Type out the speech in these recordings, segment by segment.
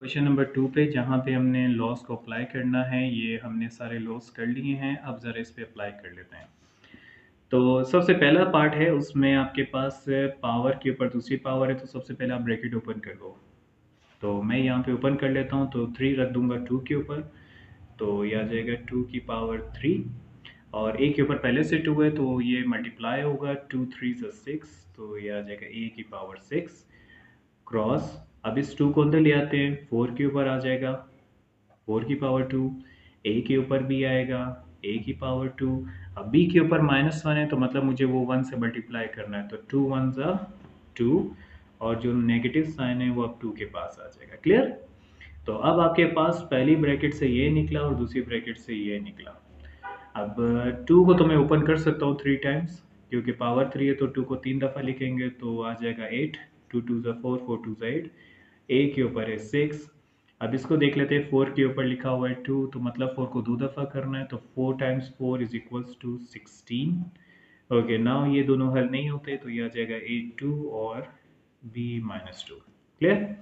Question number 2 पे जहाँ पे हमने लॉस को अप्लाई करना है, ये हमने सारे लॉस कर लिए हैं। अब ज़रा इस पे अप्लाई कर लेते हैं। तो सबसे पहला पार्ट है, उसमें आपके पास पावर के ऊपर दूसरी पावर है, तो सबसे पहले आप ब्रैकेट ओपन कर लो। तो मैं यहाँ पे ओपन कर लेता हूँ, तो 3 रख दूंगा 2 के ऊपर, तो ये आ जाएगा 2 की पावर 3। और ए के ऊपर पहले से 2 है, तो ये मल्टीप्लाई होगा, 2 3 से 6, तो ये आ जाएगा ए की पावर 6 क्रॉस। अब इस 2 को अंदर ले आते हैं, 4 के ऊपर आ जाएगा 4 की पावर 2, ए के ऊपर भी आएगा ए की पावर 2। अब बी के ऊपर -1 है, तो मतलब मुझे वो 1 से मल्टीप्लाई करना है, तो 2 1 ज़ा 2, और जो नेगेटिव साइन है वो अब 2 के पास आ जाएगा। क्लियर? तो अब आपके पास पहली ब्रैकेट से ये निकला और दूसरी ब्रैकेट से ये निकला। अब 2 को तो मैं ओपन कर सकता हूँ 3 टाइम्स, क्योंकि पावर 3 है, तो 2 को 3 दफ़ा लिखेंगे तो आ जाएगा 8, 2 2 ज़ा 4, 4 2 ज़ा 8। ए के ऊपर है 6। अब इसको देख लेते हैं, 4 के ऊपर लिखा हुआ है 2, तो मतलब 4 को 2 दफ़ा करना है, तो 4 times 4 is equals to 16। Okay, now ये दोनों हल नहीं होते, तो ये आ जाएगा 8 2 और b -2। क्लियर?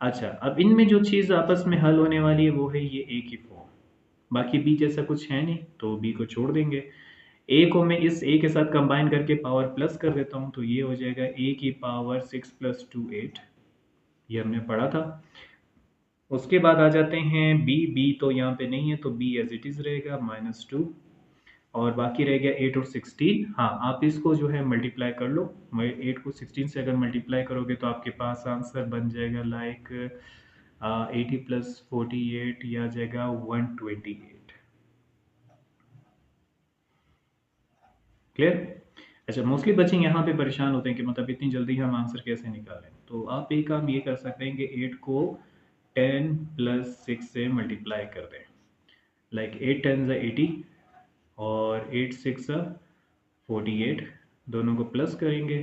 अच्छा, अब इनमें जो चीज़ आपस में हल होने वाली है वो है ये a की फॉर्म। बाकी b जैसा कुछ है नहीं, तो b को छोड़ देंगे। a को मैं इस a के साथ कंबाइन करके पावर प्लस कर देता हूँ, तो ये हो जाएगा a की पावर 6 + 2 8। ये हमने पढ़ा था। उसके बाद आ जाते हैं बी तो यहाँ पे नहीं है, तो बी एज इट इज़ रहेगा -2। और बाकी रह गया 8 और 16। हाँ, आप इसको जो है मल्टीप्लाई कर लो। 8 को 16 से अगर मल्टीप्लाई करोगे तो आपके पास आंसर बन जाएगा लाइक 80 + 48, ये आ जाएगा 128। क्लियर? अच्छा, मोस्टली बच्चे यहाँ पे परेशान होते हैं कि मतलब इतनी जल्दी हम आंसर कैसे निकालें। तो आप एक काम ये कर सकते हैं कि 8 को 10 + 6 से मल्टीप्लाई कर दें। लाइक 8 10 ज़ा 80 और 8 6 ज़ा 48, दोनों को प्लस करेंगे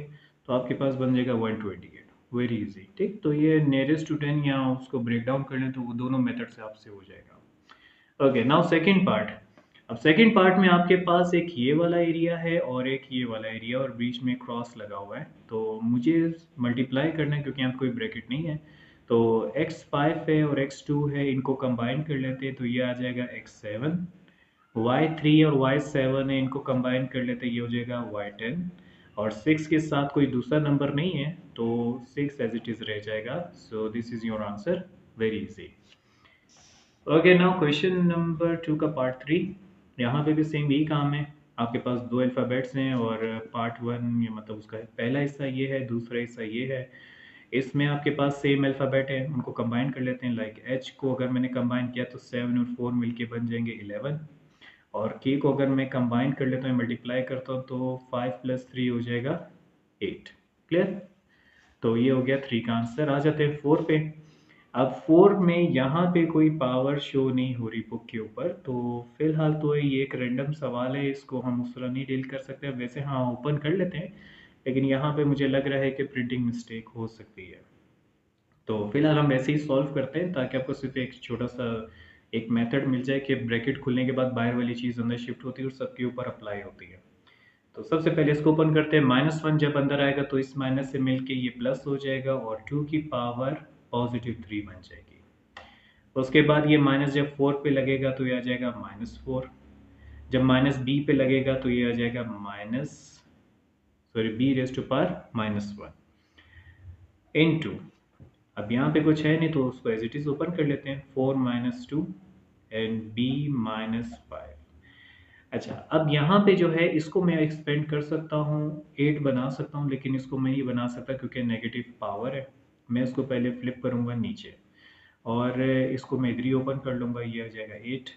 तो आपके पास बन जाएगा 128। Very easy. ठीक, तो ये नियरेस्ट टू 10 या उसको ब्रेक डाउन कर लें तो वो दोनों मेथड से आपसे हो जाएगा। Okay, now second part. अब सेकंड पार्ट में आपके पास एक ये वाला एरिया है और एक ये वाला एरिया, और बीच में क्रॉस लगा हुआ है, तो मुझे मल्टीप्लाई करना है क्योंकि यहाँ पे कोई ब्रैकेट नहीं है। तो x5 है और x2 है, इनको कंबाइन कर लेते हैं, तो ये आ जाएगा x7। y3 और y7 है, इनको कंबाइन कर लेते हैं, ये हो जाएगा y10। और 6 के साथ कोई दूसरा नंबर नहीं है, तो 6 एज इट इज़ रह जाएगा। So this is your answer. Very easy. Okay, now question number 2 का पार्ट 3। यहाँ पे भी सेम यही काम है। आपके पास दो अल्फ़ाबेट्स हैं और पार्ट 1 ये मतलब उसका पहला हिस्सा ये है, दूसरा हिस्सा ये है। इसमें आपके पास सेम अल्फ़ाबेट है, उनको कंबाइन कर लेते हैं। लाइक एच को अगर मैंने कंबाइन किया तो 7 और 4 मिलके बन जाएंगे 11। और के को अगर मैं कंबाइन कर लेता हूँ, मल्टीप्लाई करता हूँ, तो 5 + 3 हो जाएगा 8। क्लियर? तो ये हो गया 3 का आंसर। आ जाते हैं 4 पे। अब 4 में यहाँ पे कोई पावर शो नहीं हो रही बुक के ऊपर, तो फिलहाल तो ये एक रैंडम सवाल है, इसको हम उस तरह नहीं डील कर सकते। वैसे हाँ, ओपन कर लेते हैं, लेकिन यहाँ पे मुझे लग रहा है कि प्रिंटिंग मिस्टेक हो सकती है। तो फिलहाल हम ऐसे ही सॉल्व करते हैं, ताकि आपको सिर्फ एक छोटा सा एक मेथड मिल जाए कि ब्रैकेट खुलने के बाद बाहर वाली चीज़ अंदर शिफ्ट होती है और सबके ऊपर अप्लाई होती है। तो सबसे पहले इसको ओपन करते हैं। -1 जब अंदर आएगा तो इस माइनस से मिलके ये प्लस हो जाएगा और 2 की पावर +3 बन जाएगी। उसके बाद ये माइनस जब 4 पे लगेगा तो ये आ जाएगा -4। जब माइनस बी पे लगेगा तो ये आ जाएगा b⁻1 इनटू। अब यहाँ पे कुछ है नहीं, तो उसको एज इट इज़ ओपन कर लेते हैं। 4 - 2 एंड b-5। अच्छा, अब यहाँ पे जो है इसको मैं एक्सपेंड कर सकता हूँ, 8 बना सकता हूँ, लेकिन इसको मैं नहीं बना सकता क्योंकि नेगेटिव पावर है। मैं इसको पहले फ्लिप करूँगा नीचे, और इसको मैं इधर ही ओपन कर लूँगा, ये आ जाएगा 8।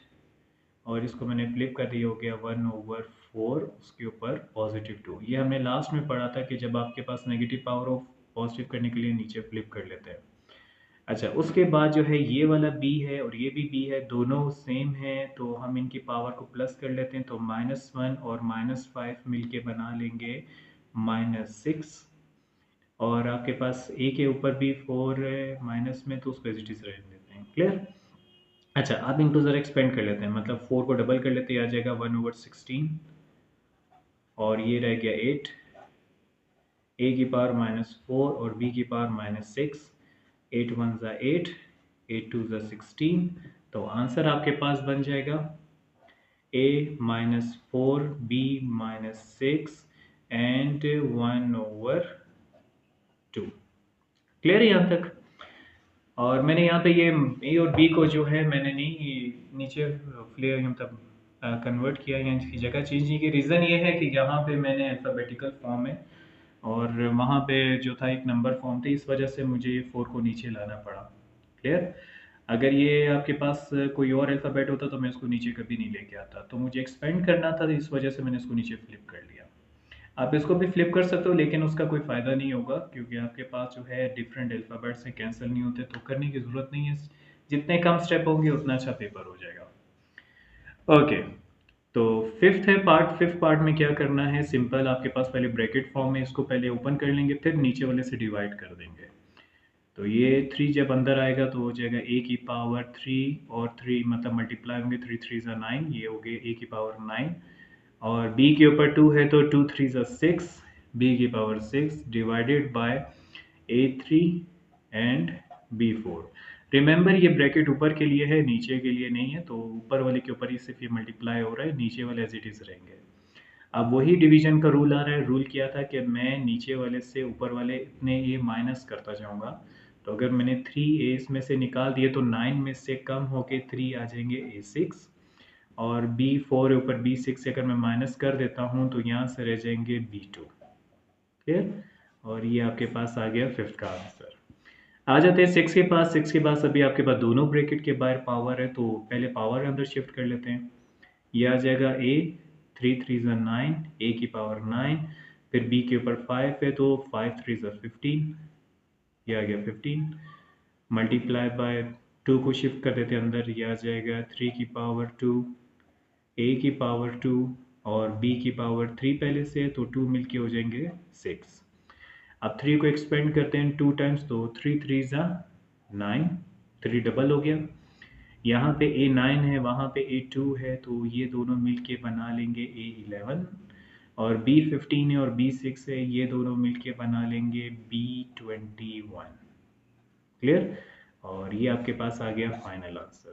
और इसको मैंने फ्लिप कर दिया, हो गया 1/4, उसके ऊपर +2। ये हमने लास्ट में पढ़ा था कि जब आपके पास नेगेटिव पावर ऑफ पॉजिटिव करने के लिए नीचे फ्लिप कर लेते हैं। अच्छा, उसके बाद जो है ये वाला b है और ये भी b है, दोनों सेम है, तो हम इनकी पावर को प्लस कर लेते हैं, तो -1 और -5 मिलके बना लेंगे -6। और आपके पास a के ऊपर भी 4 है माइनस में, तो उसको एज इट इज़ रहने देते हैं। क्लियर? अच्छा, अब इनको ज़रा एक्सपेंड कर लेते हैं, मतलब 4 को डबल कर लेते हैं, आ जाएगा 1/16। और ये रह गया 8। a की पावर -4 और b की पावर -6। 8 1 ज़ा 8, 8 2 ज़ा 16, तो आंसर आपके पास बन जाएगा a minus 4, b minus 6 and 1/2। Clear है यहाँ तक? और मैंने यहाँ पे ये ए और बी को जो है मैंने नहीं नीचे फ्लेयर मतलब कन्वर्ट किया या इसकी जगह चेंज नहीं की। रीज़न ये है कि यहाँ पे मैंने अल्फ़ाबेटिकल फॉर्म में और वहाँ पे जो था एक नंबर फॉर्म थी, इस वजह से मुझे ये 4 को नीचे लाना पड़ा। क्लियर? अगर ये आपके पास कोई और अल्फ़ाबेट होता तो मैं इसको नीचे कभी नहीं लेके आता, तो मुझे एक्सपेंड करना था, तो इस वजह से मैंने इसको नीचे फ्लिप कर लिया। आप इसको भी फ्लिप कर सकते हो, लेकिन उसका कोई फ़ायदा नहीं होगा क्योंकि आपके पास जो है डिफरेंट अल्फ़ाबेट से कैंसिल नहीं होते, तो करने की ज़रूरत नहीं है। जितने कम स्टेप होंगे उतना अच्छा पेपर हो जाएगा। ओके, तो फिफ्थ पार्ट में क्या करना है, सिंपल आपके पास पहले ब्रैकेट फॉर्म है, इसको पहले ओपन कर लेंगे, फिर नीचे वाले से डिवाइड कर देंगे। तो ये 3 जब अंदर आएगा तो हो जाएगा a की पावर 3 और 3 मतलब मल्टीप्लाई होंगे, 3 3 ज़ा 9, ये हो गए a की पावर 9 और b के ऊपर 2 है तो 2 3 ज़ा 6, b की power 6 divided by a3 and b4। Remember ये ब्रैकेट ऊपर के लिए है, नीचे के लिए नहीं है, तो ऊपर वाले के ऊपर ही सिर्फ ये मल्टीप्लाई हो रहा है, नीचे वाले एज इट इज़ रहेंगे। अब वही डिवीजन का रूल आ रहा है। रूल क्या था कि मैं नीचे वाले से ऊपर वाले इतने ये माइनस करता जाऊंगा, तो अगर मैंने 3a इसमें से निकाल दिए तो 9 में से कम होके 3 आ जाएंगे a6 और b4 ऊपर b6 से अगर मैं माइनस कर देता हूँ तो यहाँ से रह जाएंगे b2। क्लियर? और ये आपके पास आ गया फिफ्थ का आंसर। आ जाते हैं सिक्स के पास। सिक्स के पास अभी आपके पास दोनों ब्रैकेट के बाहर पावर है, तो पहले पावर अंदर शिफ्ट कर लेते हैं। ये आ जाएगा a, 3 3 ज़ा 9, a की पावर 9, फिर b के ऊपर 5 है तो 5 3 ज़ा 15, ये आ गया 15, मल्टीप्लाई बाय 2 को शिफ्ट कर देते हैं अंदर, ये आ जाएगा 3 की पावर 2, a की पावर 2 और b की पावर 3 पहले से है तो 2 मिलके हो जाएंगे 6। अब 3 को एक्सपेंड करते हैं 2 टाइम्स, तो 3 3 ज़ा 9, 3 डबल हो गया। यहाँ पे A9 है, वहाँ पे A2 है, तो ये दोनों मिलके बना लेंगे A11 और B15 है और B6 है, ये दोनों मिलके बना लेंगे B21। क्लियर? और ये आपके पास आ गया फाइनल आंसर।